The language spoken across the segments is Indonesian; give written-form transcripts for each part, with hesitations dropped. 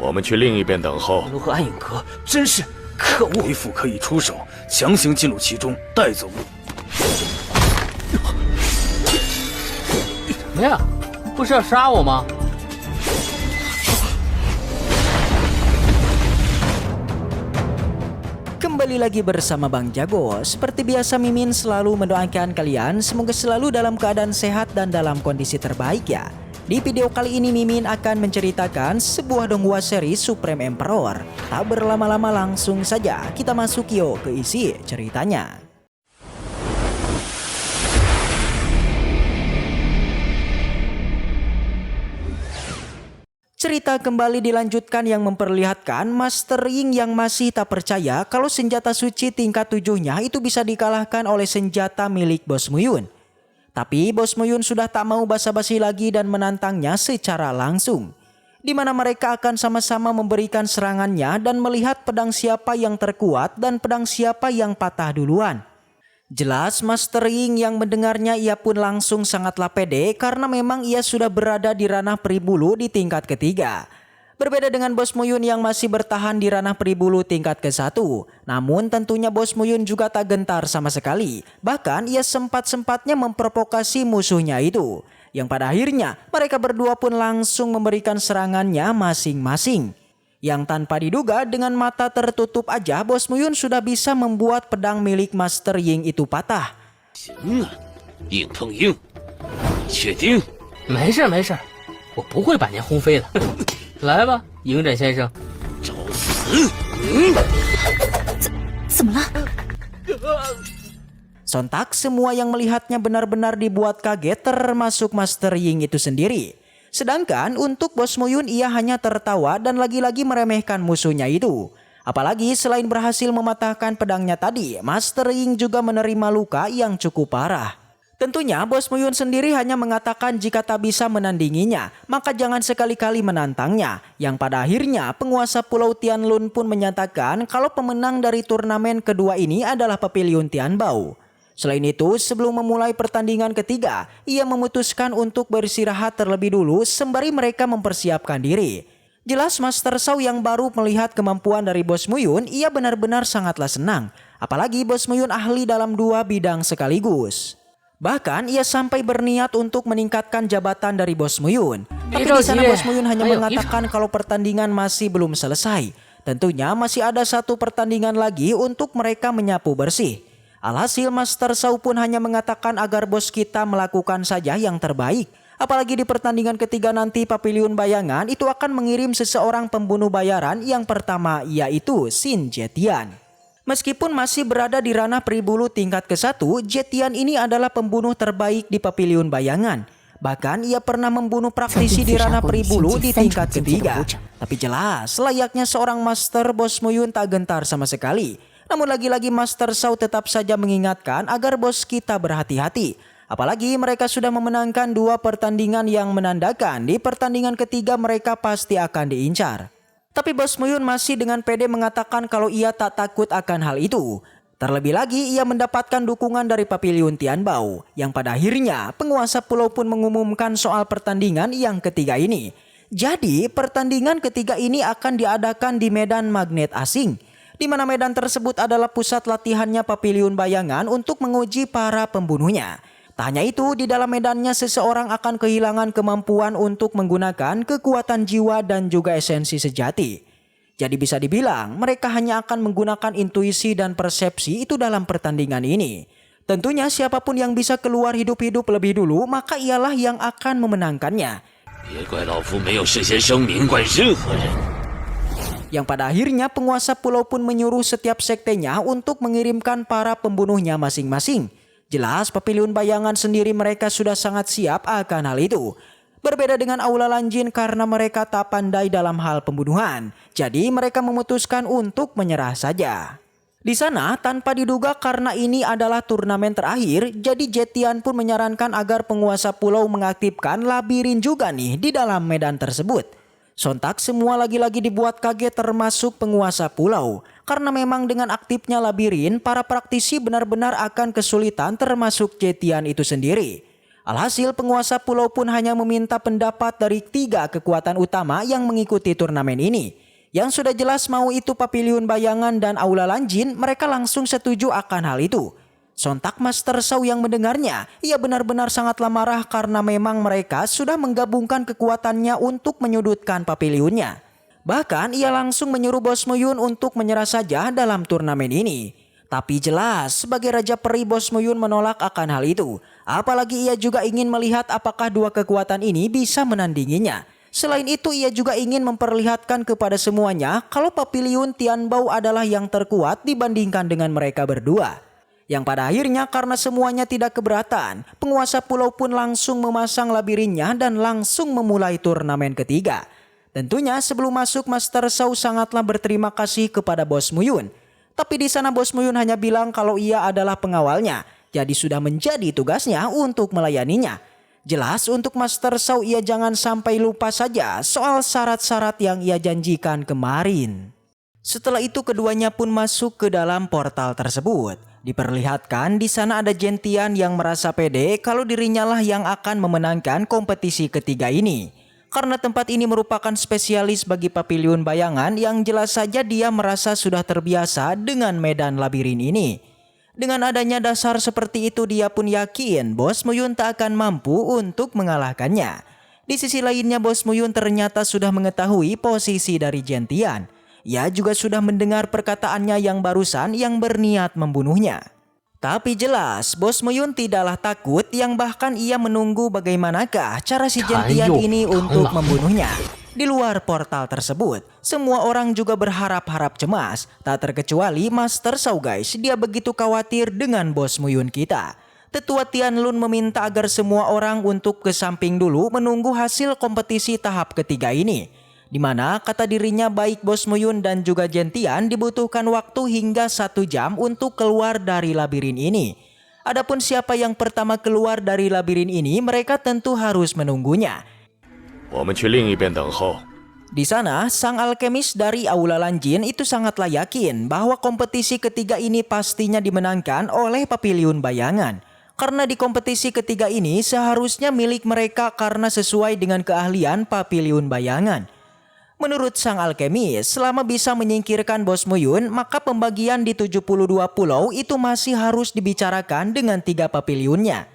我们去另一边等候。罗和暗影阁真是可恶！为父可以出手，强行进入其中，带走路。什么呀？不是要杀我吗？ Kembali lagi bersama Bang Jago. Seperti biasa Mimin selalu mendoakan kalian semoga selalu dalam keadaan sehat dan dalam kondisi terbaik ya. Di video kali ini Mimin akan menceritakan sebuah donghua seri Supreme Emperor. Tak berlama-lama langsung saja kita masuk yuk ke isi ceritanya. Cerita kembali dilanjutkan yang memperlihatkan Master Ying yang masih tak percaya kalau senjata suci tingkat 7-nya itu bisa dikalahkan oleh senjata milik Bos Muyun. Tapi Bos Muyun sudah tak mau basa-basi lagi dan menantangnya secara langsung. Di mana mereka akan sama-sama memberikan serangannya dan melihat pedang siapa yang terkuat dan pedang siapa yang patah duluan. Jelas Master Ying yang mendengarnya ia pun langsung sangatlah pede karena memang ia sudah berada di ranah Pribulu di tingkat ketiga. Berbeda dengan Bos Muyun yang masih bertahan di ranah Pribulu tingkat ke-1. Namun tentunya Bos Muyun juga tak gentar sama sekali. Bahkan ia sempat-sempatnya memprovokasi musuhnya itu. Yang pada akhirnya mereka berdua pun langsung memberikan serangannya masing-masing. Yang tanpa diduga dengan mata tertutup aja Bos Muyun sudah bisa membuat pedang milik Master Ying itu patah. 行啊，硬碰硬，你确定？没事没事，我不会把您轰飞的。来吧，影展先生。找死！怎么了？ Sontak semua yang melihatnya benar-benar dibuat kaget termasuk Master Ying itu sendiri. Sedangkan untuk Bos Muyun ia hanya tertawa dan lagi-lagi meremehkan musuhnya itu. Apalagi selain berhasil mematahkan pedangnya tadi, Master Ying juga menerima luka yang cukup parah. Tentunya Bos Muyun sendiri hanya mengatakan jika tak bisa menandinginya, maka jangan sekali-kali menantangnya. Yang pada akhirnya penguasa Pulau Tianlun pun menyatakan kalau pemenang dari turnamen kedua ini adalah Pavilion Tianbao. Selain itu, sebelum memulai pertandingan ketiga, ia memutuskan untuk beristirahat terlebih dulu sembari mereka mempersiapkan diri. Jelas Master Shao yang baru melihat kemampuan dari Bos Muyun, ia benar-benar sangatlah senang. Apalagi Bos Muyun ahli dalam dua bidang sekaligus. Bahkan ia sampai berniat untuk meningkatkan jabatan dari Bos Muyun. Tapi di sana Bos Muyun hanya mengatakan kalau pertandingan masih belum selesai. Tentunya masih ada satu pertandingan lagi untuk mereka menyapu bersih. Alhasil Master Shao pun hanya mengatakan agar bos kita melakukan saja yang terbaik. Apalagi di pertandingan ketiga nanti Pavilion Bayangan itu akan mengirim seseorang pembunuh bayaran yang pertama yaitu Xin Zetian. Meskipun masih berada di ranah Pribulu tingkat ke-1, Zetian ini adalah pembunuh terbaik di Pavilion Bayangan. Bahkan ia pernah membunuh praktisi di ranah Pribulu di tingkat ketiga. Tapi jelas layaknya seorang master, Bos Muyun tak gentar sama sekali. Namun lagi-lagi Master Shao tetap saja mengingatkan agar bos kita berhati-hati. Apalagi mereka sudah memenangkan dua pertandingan yang menandakan di pertandingan ketiga mereka pasti akan diincar. Tapi Bos Muyun masih dengan pede mengatakan kalau ia tak takut akan hal itu. Terlebih lagi ia mendapatkan dukungan dari Pavilion Tianbao. Yang pada akhirnya penguasa pulau pun mengumumkan soal pertandingan yang ketiga ini. Jadi pertandingan ketiga ini akan diadakan di medan magnet asing. Di mana medan tersebut adalah pusat latihannya Pavilion Bayangan untuk menguji para pembunuhnya. Tak hanya itu, di dalam medannya seseorang akan kehilangan kemampuan untuk menggunakan kekuatan jiwa dan juga esensi sejati. Jadi bisa dibilang mereka hanya akan menggunakan intuisi dan persepsi itu dalam pertandingan ini. Tentunya siapapun yang bisa keluar hidup-hidup lebih dulu maka ialah yang akan memenangkannya. Yang pada akhirnya penguasa pulau pun menyuruh setiap sektenya untuk mengirimkan para pembunuhnya masing-masing. Jelas Pavilion Bayangan sendiri mereka sudah sangat siap akan hal itu. Berbeda dengan Aula Lanjin karena mereka tak pandai dalam hal pembunuhan. Jadi mereka memutuskan untuk menyerah saja. Di sana tanpa diduga karena ini adalah turnamen terakhir, jadi Zetian pun menyarankan agar penguasa pulau mengaktifkan labirin juga nih di dalam medan tersebut. Sontak semua lagi-lagi dibuat kaget termasuk penguasa pulau. Karena memang dengan aktifnya labirin, para praktisi benar-benar akan kesulitan termasuk Zetian itu sendiri. Alhasil penguasa pulau pun hanya meminta pendapat dari 3 kekuatan utama yang mengikuti turnamen ini. Yang sudah jelas mau itu Papiliun Bayangan dan Aula Lanjin, mereka langsung setuju akan hal itu. Sontak Master Shao yang mendengarnya, ia benar-benar sangatlah marah karena memang mereka sudah menggabungkan kekuatannya untuk menyudutkan Papiliunnya. Bahkan ia langsung menyuruh Bos Muyun untuk menyerah saja dalam turnamen ini. Tapi jelas sebagai Raja Peri Bos Muyun menolak akan hal itu. Apalagi ia juga ingin melihat apakah 2 kekuatan ini bisa menandinginya. Selain itu ia juga ingin memperlihatkan kepada semuanya kalau Papiliun Tianbao adalah yang terkuat dibandingkan dengan mereka berdua. Yang pada akhirnya karena semuanya tidak keberatan, penguasa pulau pun langsung memasang labirinnya dan langsung memulai turnamen ketiga. Tentunya sebelum masuk Master Shao sangatlah berterima kasih kepada Bos Muyun. Tapi di sana Bos Muyun hanya bilang kalau ia adalah pengawalnya, jadi sudah menjadi tugasnya untuk melayaninya. Jelas untuk Master Shao ia jangan sampai lupa saja soal syarat-syarat yang ia janjikan kemarin. Setelah itu keduanya pun masuk ke dalam portal tersebut. Diperlihatkan di sana ada Gentian yang merasa pede kalau dirinya lah yang akan memenangkan kompetisi ketiga ini. Karena tempat ini merupakan spesialis bagi Papiliun Bayangan yang jelas saja dia merasa sudah terbiasa dengan medan labirin ini. Dengan adanya dasar seperti itu dia pun yakin Bos Muyun tak akan mampu untuk mengalahkannya. Di sisi lainnya Bos Muyun ternyata sudah mengetahui posisi dari Gentian. Ia juga sudah mendengar perkataannya yang barusan yang berniat membunuhnya. Tapi jelas Bos Muyun tidaklah takut yang bahkan ia menunggu bagaimanakah cara si Gentian ini untuk membunuhnya. Di luar portal tersebut, semua orang juga berharap-harap cemas. Tak terkecuali Master Shao guys, dia begitu khawatir dengan Bos Muyun kita. Tetua Tianlun meminta agar semua orang untuk ke samping dulu menunggu hasil kompetisi tahap ketiga ini. Di mana kata dirinya baik Bos Muyun dan juga Gentian dibutuhkan waktu hingga 1 jam untuk keluar dari labirin ini. Adapun siapa yang pertama keluar dari labirin ini mereka tentu harus menunggunya. Di sana sang alkemis dari Aula Lanjin itu sangatlah yakin bahwa kompetisi ketiga ini pastinya dimenangkan oleh Papiliun Bayangan. Karena di kompetisi ketiga ini seharusnya milik mereka karena sesuai dengan keahlian Papiliun Bayangan. Menurut sang alkemis, selama bisa menyingkirkan Bos Muyun, maka pembagian di 72 pulau itu masih harus dibicarakan dengan 3 papiliunnya.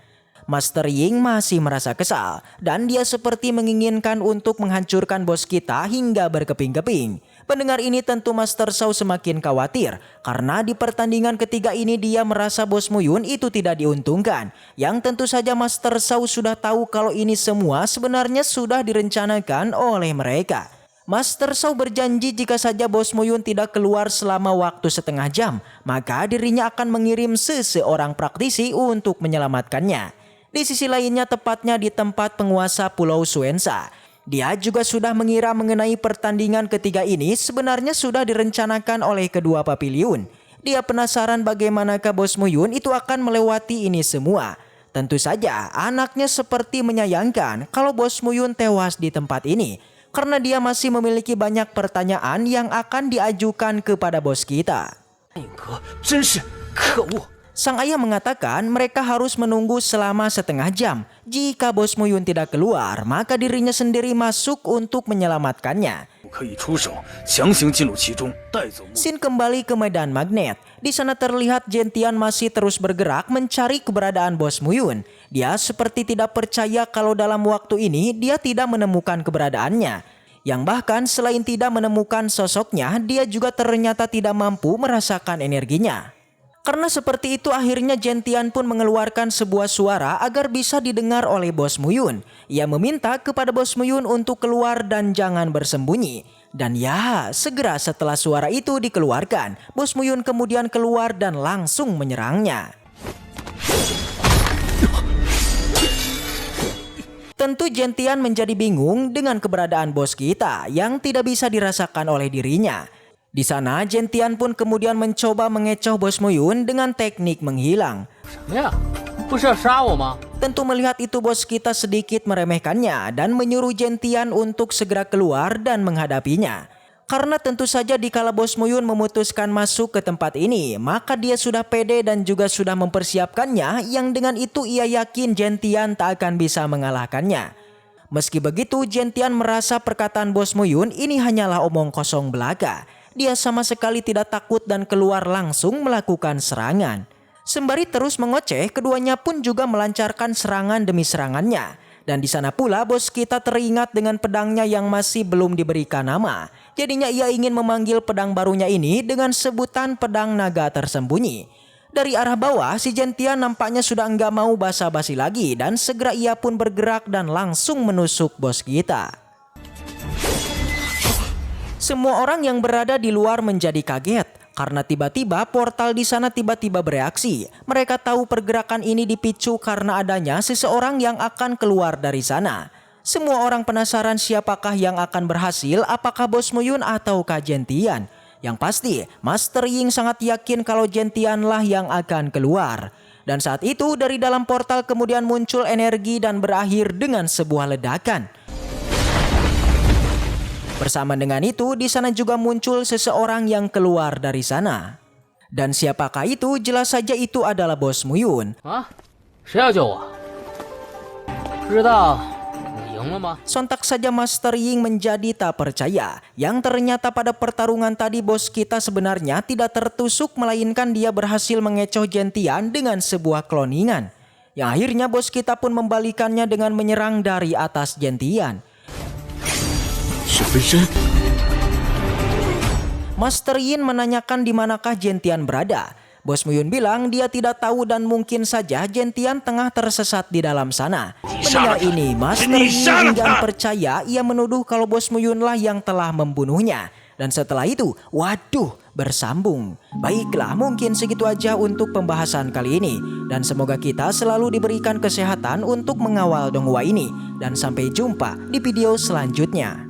Master Ying masih merasa kesal, dan dia seperti menginginkan untuk menghancurkan bos kita hingga berkeping-keping. Pendengar ini tentu Master Shao semakin khawatir, karena di pertandingan ketiga ini dia merasa Bos Muyun itu tidak diuntungkan. Yang tentu saja Master Shao sudah tahu kalau ini semua sebenarnya sudah direncanakan oleh mereka. Master Shao berjanji jika saja Bos Muyun tidak keluar selama waktu setengah jam, maka dirinya akan mengirim seseorang praktisi untuk menyelamatkannya. Di sisi lainnya tepatnya di tempat penguasa Pulau Suensa. Dia juga sudah mengira mengenai pertandingan ketiga ini sebenarnya sudah direncanakan oleh kedua papiliun. Dia penasaran bagaimanakah Bos Muyun itu akan melewati ini semua. Tentu saja anaknya seperti menyayangkan kalau Bos Muyun tewas di tempat ini. Karena dia masih memiliki banyak pertanyaan yang akan diajukan kepada bos kita. Sang ayah mengatakan mereka harus menunggu selama setengah jam. Jika Bos Muyun tidak keluar, maka dirinya sendiri masuk untuk menyelamatkannya. Sin kembali ke medan magnet. Di sana terlihat Gentian masih terus bergerak mencari keberadaan Bos Muyun. Dia seperti tidak percaya kalau dalam waktu ini dia tidak menemukan keberadaannya. Yang bahkan selain tidak menemukan sosoknya, dia juga ternyata tidak mampu merasakan energinya. Karena seperti itu akhirnya Gentian pun mengeluarkan sebuah suara agar bisa didengar oleh Bos Muyun. Ia meminta kepada Bos Muyun untuk keluar dan jangan bersembunyi. Dan ya, segera setelah suara itu dikeluarkan, Bos Muyun kemudian keluar dan langsung menyerangnya. Tentu Gentian menjadi bingung dengan keberadaan bos kita yang tidak bisa dirasakan oleh dirinya. Di sana Gentian pun kemudian mencoba mengecoh Bos Muyun dengan teknik menghilang. Tentu melihat itu bos kita sedikit meremehkannya dan menyuruh Gentian untuk segera keluar dan menghadapinya. Karena tentu saja dikala Bos Muyun memutuskan masuk ke tempat ini, maka dia sudah pede dan juga sudah mempersiapkannya, yang dengan itu ia yakin Gentian tak akan bisa mengalahkannya. Meski begitu, Gentian merasa perkataan Bos Muyun ini hanyalah omong kosong belaka. Dia sama sekali tidak takut dan keluar langsung melakukan serangan. Sembari terus mengoceh, keduanya pun juga melancarkan serangan demi serangannya. Dan di sana pula bos kita teringat dengan pedangnya yang masih belum diberikan nama. Jadinya ia ingin memanggil pedang barunya ini dengan sebutan pedang naga tersembunyi. Dari arah bawah, si Gentian nampaknya sudah enggak mau basa-basi lagi dan segera ia pun bergerak dan langsung menusuk bos kita. Semua orang yang berada di luar menjadi kaget karena tiba-tiba portal di sana tiba-tiba bereaksi. Mereka tahu pergerakan ini dipicu karena adanya seseorang yang akan keluar dari sana. Semua orang penasaran siapakah yang akan berhasil, apakah Bos Muyun ataukah Gentian. Yang pasti, Master Ying sangat yakin kalau Gentian lah yang akan keluar. Dan saat itu dari dalam portal kemudian muncul energi dan berakhir dengan sebuah ledakan. Bersama dengan itu, di sana juga muncul seseorang yang keluar dari sana. Dan siapakah itu? Jelas saja itu adalah Bos Muyun. Sontak saja Master Ying menjadi tak percaya. Yang ternyata pada pertarungan tadi bos kita sebenarnya tidak tertusuk, melainkan dia berhasil mengecoh Gentian dengan sebuah kloningan. Yang akhirnya bos kita pun membalikannya dengan menyerang dari atas Gentian. Master Yin menanyakan di manakah Gentian berada. Bos Muyun bilang dia tidak tahu dan mungkin saja Gentian tengah tersesat di dalam sana. Mendengar ini, Master Yin enggan percaya. Ia menuduh kalau Bos Muyun lah yang telah membunuhnya. Dan setelah itu, waduh, bersambung. Baiklah, mungkin segitu aja untuk pembahasan kali ini. Dan semoga kita selalu diberikan kesehatan untuk mengawal donghua ini. Dan sampai jumpa di video selanjutnya.